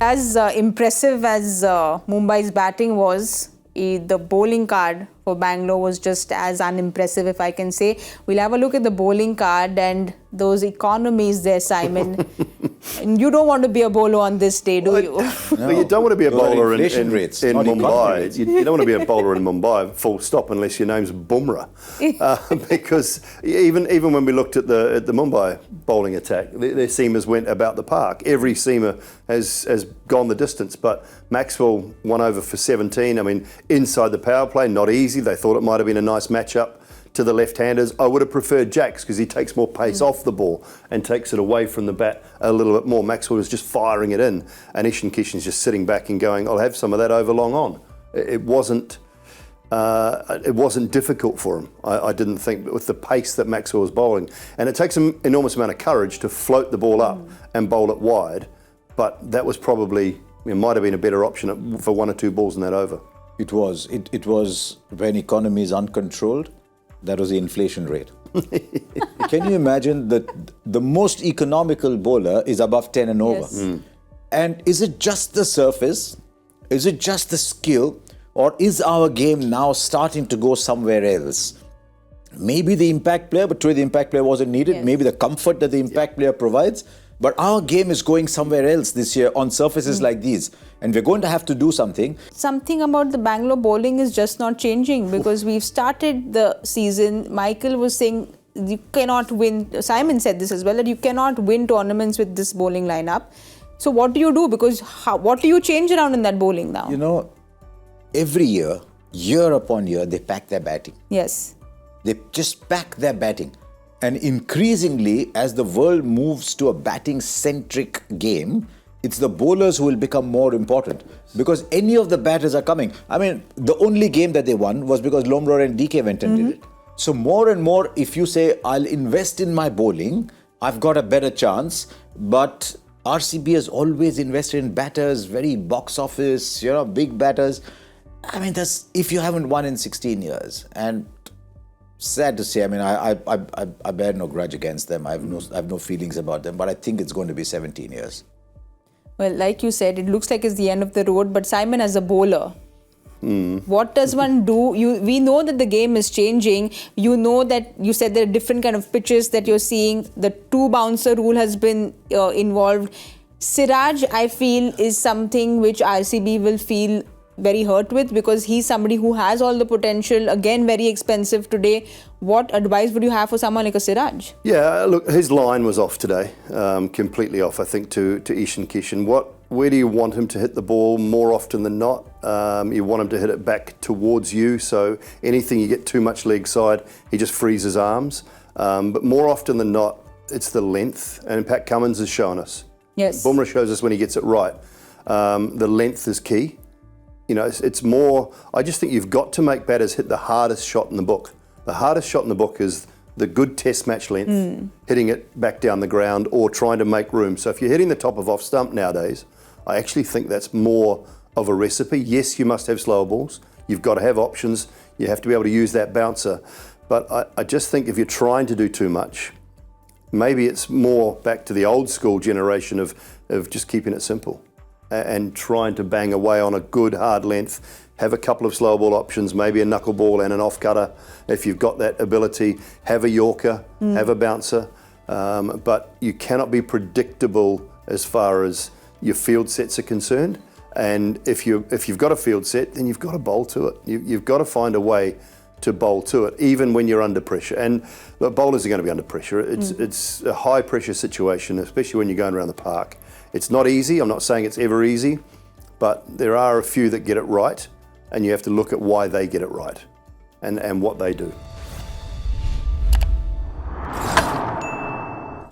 As impressive as Mumbai's batting was, the bowling card for Bangalore was just as unimpressive, if I can say. We'll have a look at the bowling card and those economies there, Simon. And you don't want to be a bowler on this day, do you? No. You don't want to be a bowler in Mumbai. You don't want to be a bowler in Mumbai, full stop, unless your name's Bumrah. Because even when we looked at the Mumbai bowling attack, their seamers went about the park. Every seamer has gone the distance, but Maxwell won over for 17. I mean, inside the power play, not easy. They thought it might have been a nice matchup to the left-handers. I would have preferred Jacks because he takes more pace off the ball and takes it away from the bat a little bit more. Maxwell was just firing it in, and Ishan Kishan's just sitting back and going, I'll have some of that over long on. It wasn't difficult for him, I didn't think, with the pace that Maxwell was bowling. And it takes an enormous amount of courage to float the ball up and bowl it wide, but that was probably, it might have been a better option for one or two balls in that over. It was. It was when economy is uncontrolled. That was the inflation rate. Can you imagine that the most economical bowler is above 10 and over? Yes. And is it just the surface? Is it just the skill? Or is our game now starting to go somewhere else? Maybe the impact player, but today the impact player wasn't needed. Yes. Maybe the comfort that the impact player provides. But our game is going somewhere else this year on surfaces like these. And we're going to have to do something. Something about the Bangalore bowling is just not changing because we've started the season. Michael was saying you cannot win. Simon said this as well, that you cannot win tournaments with this bowling lineup. So what do you do? Because what do you change around in that bowling now? You know, every year upon year, they pack their batting. Yes. They just pack their batting. And increasingly, as the world moves to a batting-centric game, it's the bowlers who will become more important because any of the batters are coming. I mean, the only game that they won was because Lomror and DK went and did it. So more and more, if you say, I'll invest in my bowling, I've got a better chance. But RCB has always invested in batters, very box office, big batters. I mean, that's if you haven't won in 16 years. And sad to say, I mean, I bear no grudge against them. I have no feelings about them, but I think it's going to be 17 years. Well, like you said, it looks like it's the end of the road. But Simon, as a bowler, what does one do? We know that the game is changing. You know that you said there are different kind of pitches that you're seeing. The two bouncer rule has been involved. Siraj, I feel, is something which RCB will feel very hurt with because he's somebody who has all the potential, again very expensive today. What advice would you have for someone like a Siraj? Yeah, look, his line was off today, completely off, I think, to Ishan Kishan. Where do you want him to hit the ball more often than not? You want him to hit it back towards you, so anything you get too much leg side, he just frees his arms. But more often than not, it's the length, and Pat Cummins has shown us. Yes. Bumrah shows us when he gets it right. The length is key. It's more, I just think you've got to make batters hit the hardest shot in the book. The hardest shot in the book is the good test match length, hitting it back down the ground or trying to make room. So if you're hitting the top of off stump nowadays, I actually think that's more of a recipe. Yes, you must have slower balls. You've got to have options. You have to be able to use that bouncer. But I just think if you're trying to do too much, maybe it's more back to the old school generation of just keeping it simple and trying to bang away on a good hard length, have a couple of slow ball options, maybe a knuckleball and an off cutter. If you've got that ability, have a Yorker, have a bouncer, but you cannot be predictable as far as your field sets are concerned. And if you've got a field set, then you've got to bowl to it. You've got to find a way to bowl to it, even when you're under pressure. And the bowlers are going to be under pressure. It's a high pressure situation, especially when you're going around the park. It's not easy. I'm not saying it's ever easy, but there are a few that get it right, and you have to look at why they get it right and what they do.